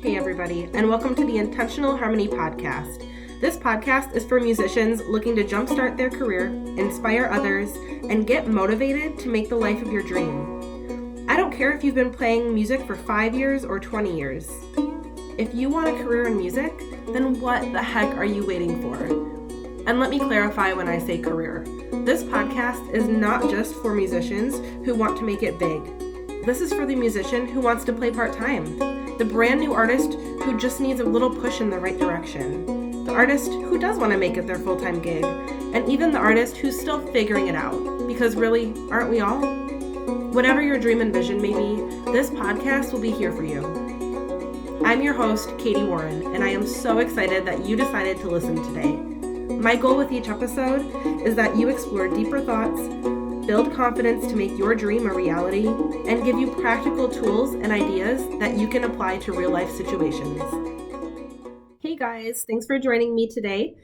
Hey everybody, and welcome to the Intentional Harmony Podcast. This podcast is for musicians looking to jumpstart their career, inspire others, and get motivated to make the life of your dream. I don't care if you've been playing music for 5 years or 20 years. If you want a career in music, then what the heck are you waiting for? And let me clarify when I say career. This podcast is not just for musicians who want to make it big. This is for the musician who wants to play part-time, the brand new artist who just needs a little push in the right direction, the artist who does want to make it their full-time gig, and even the artist who's still figuring it out, because really, aren't we all? Whatever your dream and vision may be, this podcast will be here for you. I'm your host, Katie Warren, and I am so excited that you decided to listen today. My goal with each episode is that you explore deeper thoughts, build confidence to make your dream a reality, and give you practical tools and ideas that you can apply to real-life situations. Hey guys, thanks for joining me today.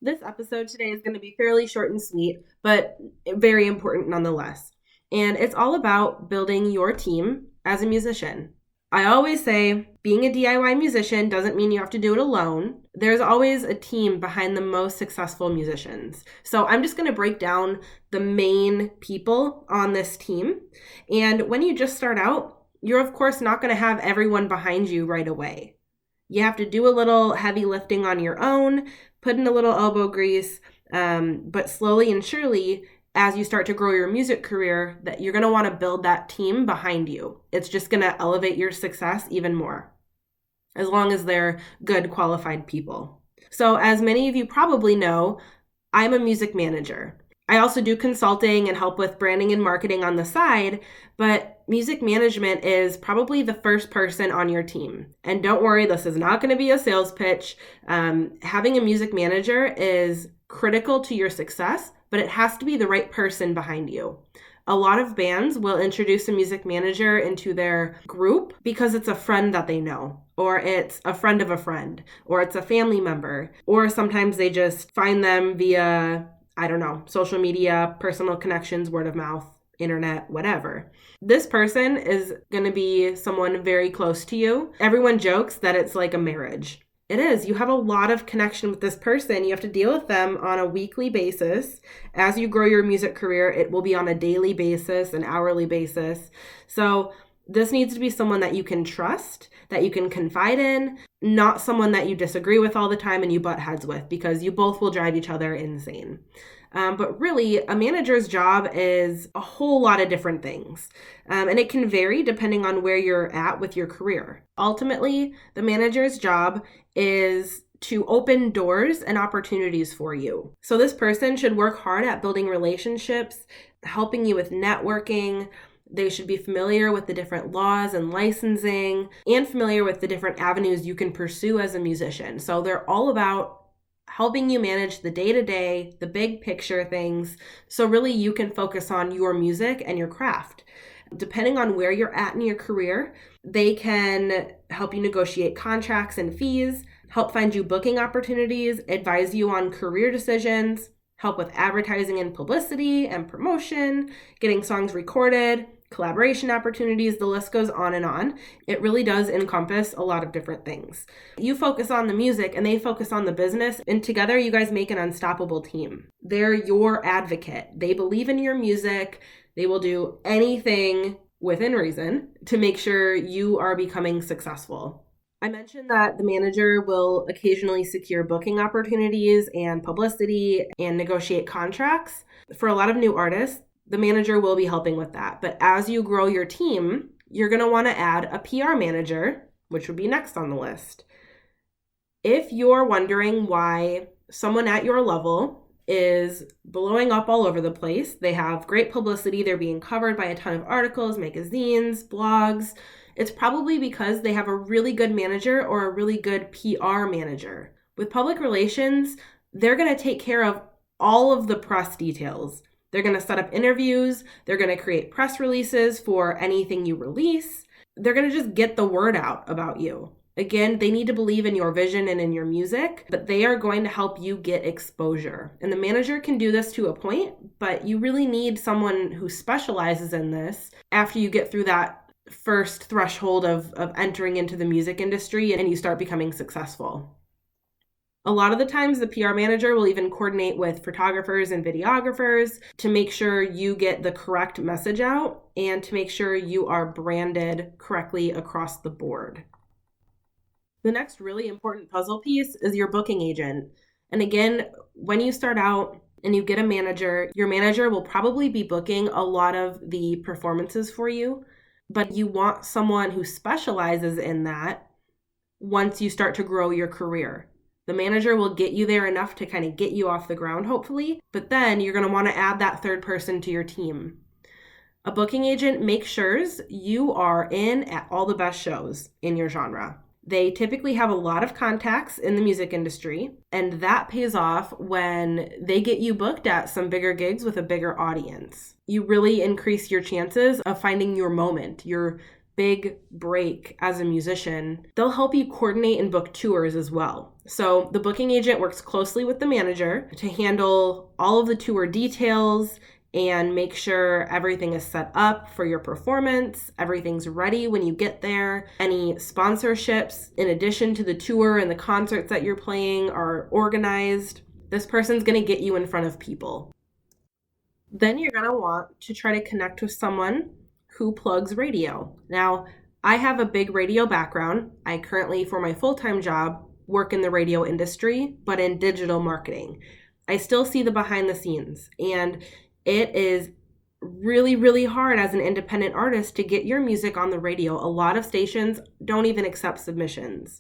This episode today is going to be fairly short and sweet, but very important nonetheless. And it's all about building your team as a musician. I always say being a DIY musician doesn't mean you have to do it alone. There's always a team behind the most successful musicians. So I'm just going to break down the main people on this team. And when you just start out, you're of course not going to have everyone behind you right away. You have to do a little heavy lifting on your own, put in a little elbow grease, but slowly and surely, as you start to grow your music career, that you're going to want to build that team behind you. It's just going to elevate your success even more, as long as they're good, qualified people. So as many of you probably know, I'm a music manager. I also do consulting and help with branding and marketing on the side, but music management is probably the first person on your team. And don't worry, this is not going to be a sales pitch. Having a music manager is critical to your success, but it has to be the right person behind you. A lot of bands will introduce a music manager into their group because it's a friend that they know, or it's a friend of a friend, or it's a family member, or sometimes they just find them via, social media, personal connections, word of mouth, internet, whatever. This person is going to be someone very close to you. Everyone jokes that it's like a marriage. It is. You have a lot of connection with this person. You have to deal with them on a weekly basis. As you grow your music career, it will be on a daily basis, an hourly basis. So this needs to be someone that you can trust, that you can confide in, not someone that you disagree with all the time and you butt heads with, because you both will drive each other insane. But really, a manager's job is a whole lot of different things. And it can vary depending on where you're at with your career. Ultimately, the manager's job is to open doors and opportunities for you. So this person should work hard at building relationships, helping you with networking. They should be familiar with the different laws and licensing, and familiar with the different avenues you can pursue as a musician. So they're all about helping you manage the day-to-day, the big picture things, so really you can focus on your music and your craft. Depending on where you're at in your career, they can help you negotiate contracts and fees, help find you booking opportunities, advise you on career decisions, help with advertising and publicity and promotion, getting songs recorded, collaboration opportunities, the list goes on and on. It really does encompass a lot of different things. You focus on the music and they focus on the business, and together you guys make an unstoppable team. They're your advocate. They believe in your music. They will do anything within reason to make sure you are becoming successful. I mentioned that the manager will occasionally secure booking opportunities and publicity and negotiate contracts. For a lot of new artists, the manager will be helping with that. But as you grow your team, you're going to want to add a PR manager, which would be next on the list. If you're wondering why someone at your level is blowing up all over the place, they have great publicity, they're being covered by a ton of articles, magazines, blogs, it's probably because they have a really good manager or a really good PR manager. With public relations, they're going to take care of all of the press details. They're going to set up interviews. They're going to create press releases for anything you release. They're going to just get the word out about you. Again, they need to believe in your vision and in your music, but they are going to help you get exposure. And the manager can do this to a point, but you really need someone who specializes in this after you get through that first threshold of entering into the music industry and you start becoming successful. A lot of the times the PR manager will even coordinate with photographers and videographers to make sure you get the correct message out and to make sure you are branded correctly across the board. The next really important puzzle piece is your booking agent. And again, when you start out and you get a manager, your manager will probably be booking a lot of the performances for you, but you want someone who specializes in that once you start to grow your career. The manager will get you there enough to kind of get you off the ground, hopefully, but then you're going to want to add that third person to your team. A booking agent makes sure you are in at all the best shows in your genre. They typically have a lot of contacts in the music industry, and that pays off when they get you booked at some bigger gigs with a bigger audience. You really increase your chances of finding your moment, your big break as a musician. They'll help you coordinate and book tours as well. So the booking agent works closely with the manager to handle all of the tour details and make sure everything is set up for your performance, everything's ready when you get there. Any sponsorships, in addition to the tour and the concerts that you're playing, are organized. This person's going to get you in front of people. Then you're going to want to try to connect with someone who plugs radio. Now, I have a big radio background. I currently, for my full-time job, work in the radio industry, but in digital marketing. I still see the behind the scenes, and it is really, really hard as an independent artist to get your music on the radio. A lot of stations don't even accept submissions.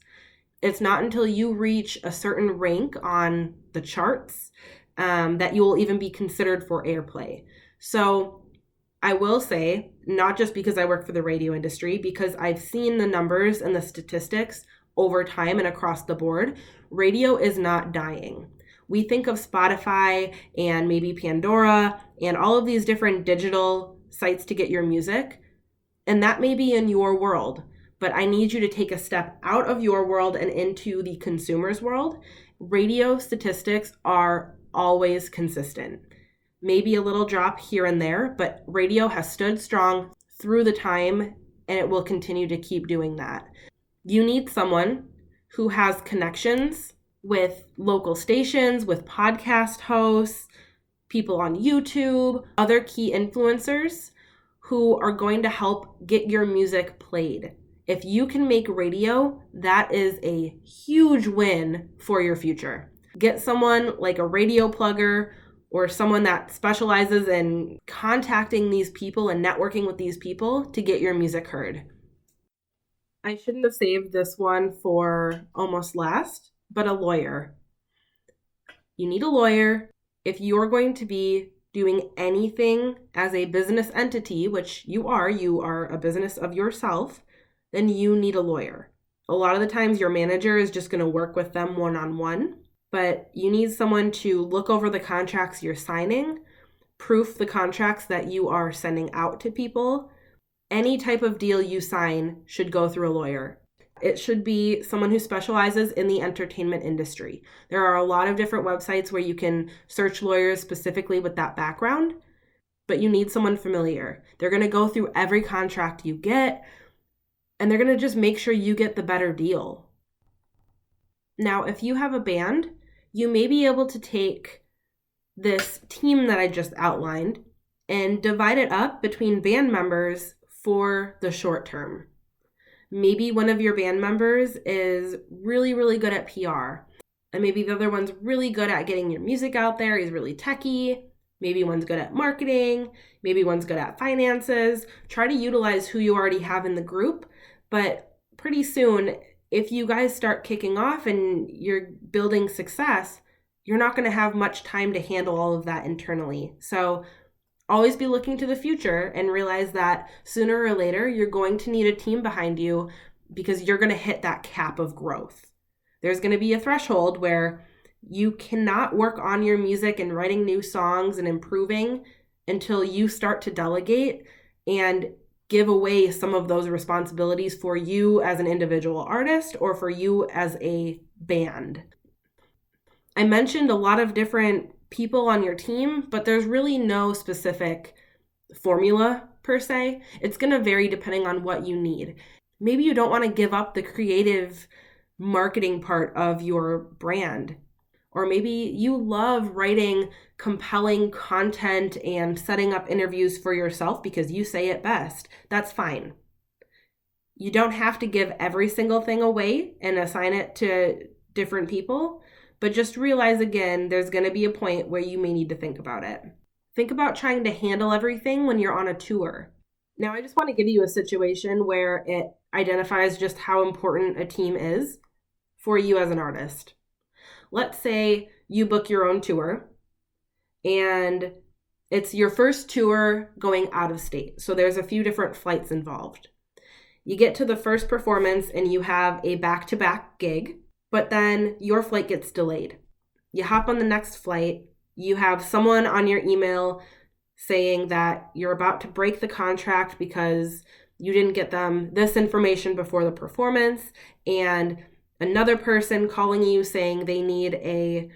It's not until you reach a certain rank on the charts that you will even be considered for airplay. So I will say, not just because I work for the radio industry, because I've seen the numbers and the statistics over time and across the board, radio is not dying. We think of Spotify and maybe Pandora and all of these different digital sites to get your music, and that may be in your world, but I need you to take a step out of your world and into the consumer's world. Radio statistics are always consistent. Maybe a little drop here and there, but radio has stood strong through the time, and it will continue to keep doing that. You need someone who has connections with local stations, with podcast hosts, people on YouTube, other key influencers who are going to help get your music played. If you can make radio, that is a huge win for your future. Get someone like a radio plugger or someone that specializes in contacting these people and networking with these people to get your music heard. I shouldn't have saved this one for almost last, but a lawyer. You need a lawyer. If you're going to be doing anything as a business entity, which you are a business of yourself, then you need a lawyer. A lot of the times your manager is just going to work with them one-on-one, but you need someone to look over the contracts you're signing, proof the contracts that you are sending out to people. Any type of deal you sign should go through a lawyer. It should be someone who specializes in the entertainment industry. There are a lot of different websites where you can search lawyers specifically with that background, but you need someone familiar. They're going to go through every contract you get, and they're going to just make sure you get the better deal. Now, if you have a band, you may be able to take this team that I just outlined and divide it up between band members for the short term. Maybe one of your band members is really, really good at PR, and maybe the other one's really good at getting your music out there. He's really techie. Maybe one's good at marketing. Maybe one's good at finances. Try to utilize who you already have in the group, but pretty soon, if you guys start kicking off and you're building success, you're not going to have much time to handle all of that internally. So always be looking to the future and realize that sooner or later, you're going to need a team behind you because you're going to hit that cap of growth. There's going to be a threshold where you cannot work on your music and writing new songs and improving until you start to delegate and give away some of those responsibilities for you as an individual artist or for you as a band. I mentioned a lot of different people on your team, but there's really no specific formula per se. It's going to vary depending on what you need. Maybe you don't want to give up the creative marketing part of your brand. Or maybe you love writing compelling content and setting up interviews for yourself because you say it best. That's fine. You don't have to give every single thing away and assign it to different people, but just realize again, there's going to be a point where you may need to think about it. Think about trying to handle everything when you're on a tour. Now, I just want to give you a situation where it identifies just how important a team is for you as an artist. Let's say you book your own tour and it's your first tour going out of state. So there's a few different flights involved. You get to the first performance and you have a back-to-back gig, but then your flight gets delayed. You hop on the next flight. You have someone on your email saying that you're about to break the contract because you didn't get them this information before the performance, and another person calling you saying they need a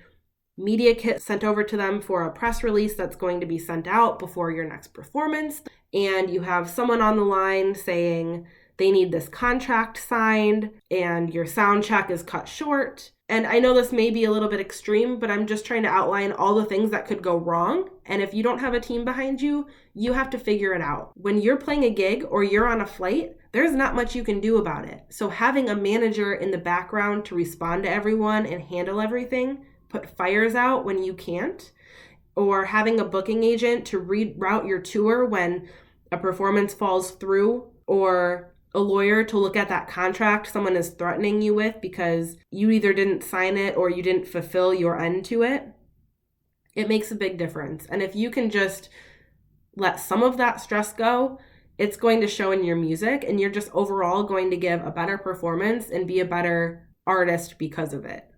media kit sent over to them for a press release that's going to be sent out before your next performance. And you have someone on the line saying they need this contract signed and your sound check is cut short. And I know this may be a little bit extreme, but I'm just trying to outline all the things that could go wrong. And if you don't have a team behind you, you have to figure it out. When you're playing a gig or you're on a flight, there's not much you can do about it. So having a manager in the background to respond to everyone and handle everything, put fires out when you can't, or having a booking agent to reroute your tour when a performance falls through, or a lawyer to look at that contract someone is threatening you with because you either didn't sign it or you didn't fulfill your end to it, it makes a big difference. And if you can just let some of that stress go, it's going to show in your music and you're just overall going to give a better performance and be a better artist because of it.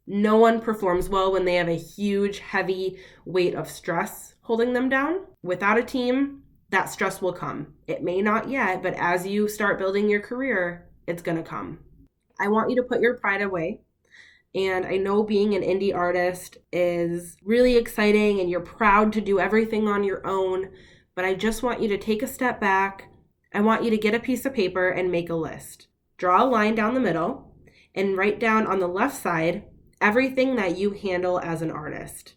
No one performs well when they have a huge, heavy weight of stress holding them down. Without a team, that stress will come. It may not yet, but as you start building your career, it's going to come. I want you to put your pride away. And I know being an indie artist is really exciting and you're proud to do everything on your own, but I just want you to take a step back. I want you to get a piece of paper and make a list. Draw a line down the middle and write down on the left side everything that you handle as an artist.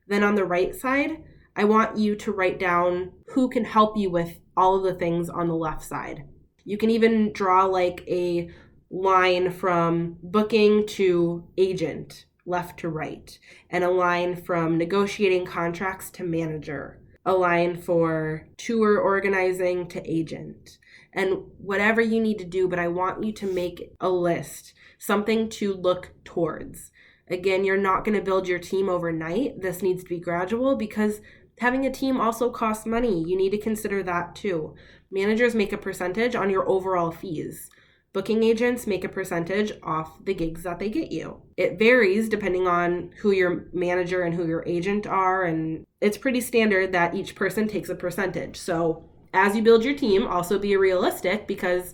Then on the right side, I want you to write down who can help you with all of the things on the left side. You can even draw like a line from booking to agent, left to right, and a line from negotiating contracts to manager, a line for tour organizing to agent, and whatever you need to do, but I want you to make a list, something to look towards. Again, you're not going to build your team overnight. This needs to be gradual because having a team also costs money. You need to consider that too. Managers make a percentage on your overall fees. Booking agents make a percentage off the gigs that they get you. It varies depending on who your manager and who your agent are, and it's pretty standard that each person takes a percentage. So as you build your team, also be realistic because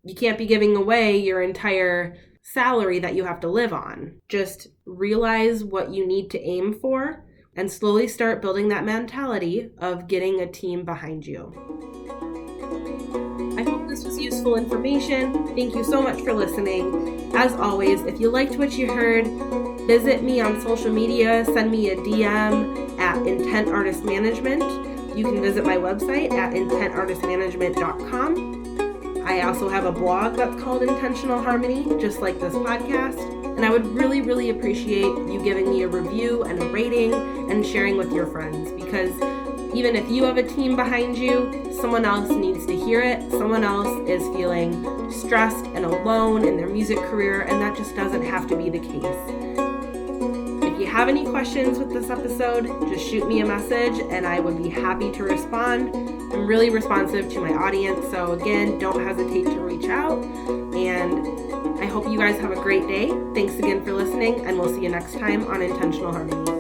you can't be giving away your entire salary that you have to live on. Just realize what you need to aim for and slowly start building that mentality of getting a team behind you. I hope this was useful information. Thank you so much for listening. As always, if you liked what you heard, visit me on social media, send me a DM at Intent Artist Management. You can visit my website at intentartistmanagement.com. I also have a blog that's called Intentional Harmony, just like this podcast. And I would really, really appreciate you giving me a review and a rating and sharing with your friends, because even if you have a team behind you, someone else needs to hear it. Someone else is feeling stressed and alone in their music career, and that just doesn't have to be the case. If you have any questions with this episode, just shoot me a message and I would be happy to respond. I'm really responsive to my audience, so again, don't hesitate to reach out. And I hope you guys have a great day. Thanks again for listening, and we'll see you next time on Intentional Harmony.